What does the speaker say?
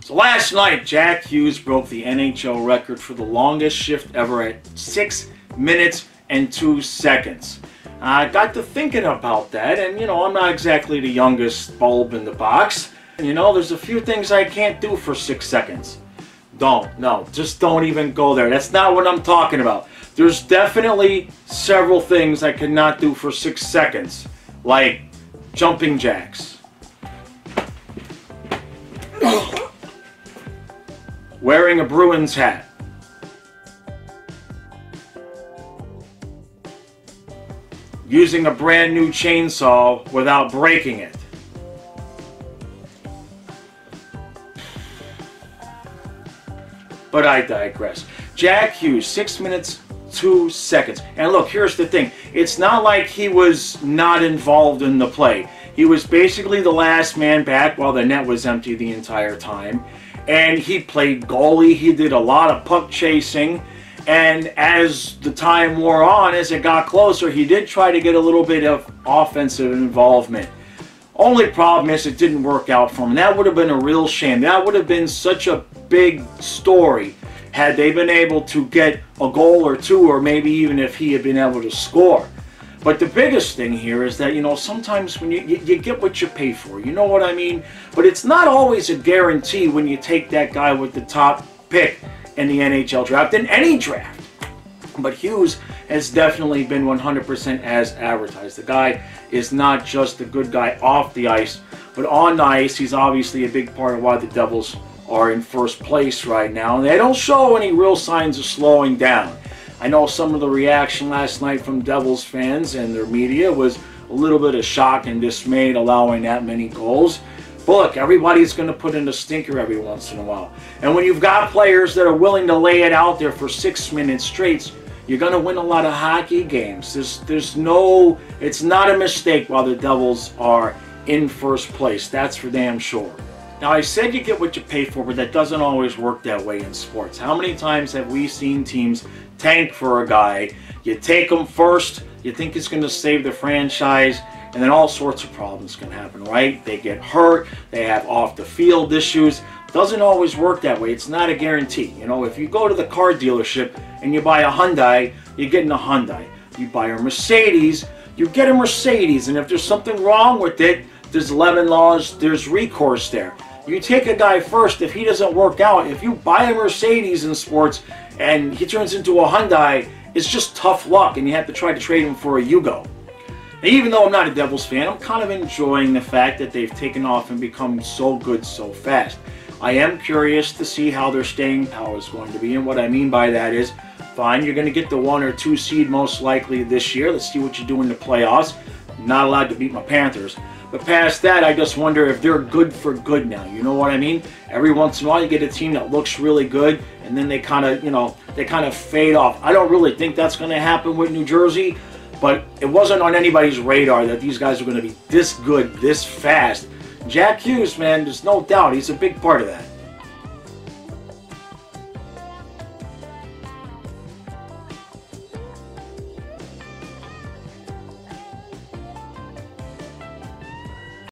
So last night, Jack Hughes broke the NHL record for the longest shift ever at 6 minutes and 2 seconds. I got to thinking about that, and I'm not exactly the youngest bulb in the box. There's a few things I can't do for 6 seconds. Just don't even go there. That's not what I'm talking about. There's definitely several things I could not do for 6 seconds, like jumping jacks, wearing a Bruins hat, using a brand new chainsaw without breaking it, but I digress. Jack Hughes, 6 minutes, 2 seconds. And look, here's the thing. It's not like he was not involved in the play. He was basically the last man back while the net was empty the entire time. And he played goalie. He did a lot of puck chasing. And as the time wore on, as it got closer, he did try to get a little bit of offensive involvement. Only problem is it didn't work out for him. That would have been a real shame. That would have been such a big story had they been able to get a goal or two, or maybe even if he had been able to score. But the biggest thing here is that, sometimes when you get what you pay for, you know what I mean? But it's not always a guarantee when you take that guy with the top pick in the NHL draft, in any draft. But Hughes has definitely been 100% as advertised. The guy is not just a good guy off the ice, but on the ice, he's obviously a big part of why the Devils are in first place right now. And they don't show any real signs of slowing down. I know some of the reaction last night from Devils fans and their media was a little bit of shock and dismay allowing that many goals. But look, everybody's going to put in a stinker every once in a while. And when you've got players that are willing to lay it out there for 6 minutes straight, you're going to win a lot of hockey games. It's not a mistake while the Devils are in first place. That's for damn sure. Now, I said you get what you pay for, but that doesn't always work that way in sports. How many times have we seen teams tank for a guy? You take him first, you think it's going to save the franchise, and then all sorts of problems can happen, right? They get hurt, they have off-the-field issues. Doesn't always work that way. It's not a guarantee. If you go to the car dealership and you buy a Hyundai, you're getting a Hyundai. You buy a Mercedes, you get a Mercedes, and if there's something wrong with it, there's 11 laws, there's recourse there. You take a guy first. If he doesn't work out, if you buy a Mercedes in sports and he turns into a Hyundai, it's just tough luck, and you have to try to trade him for a Yugo. And even though I'm not a Devils fan, I'm kind of enjoying the fact that they've taken off and become so good so fast. I am curious to see how their staying power is going to be, and what I mean by that is, fine, you're going to get the 1 or 2 seed most likely this year. Let's see what you do in the playoffs. I'm not allowed to beat my Panthers. But past that, I just wonder if they're good for good now. You know what I mean? Every once in a while, you get a team that looks really good, and then they kind of fade off. I don't really think that's going to happen with New Jersey, but it wasn't on anybody's radar that these guys are going to be this good, this fast. Jack Hughes, man, there's no doubt he's a big part of that.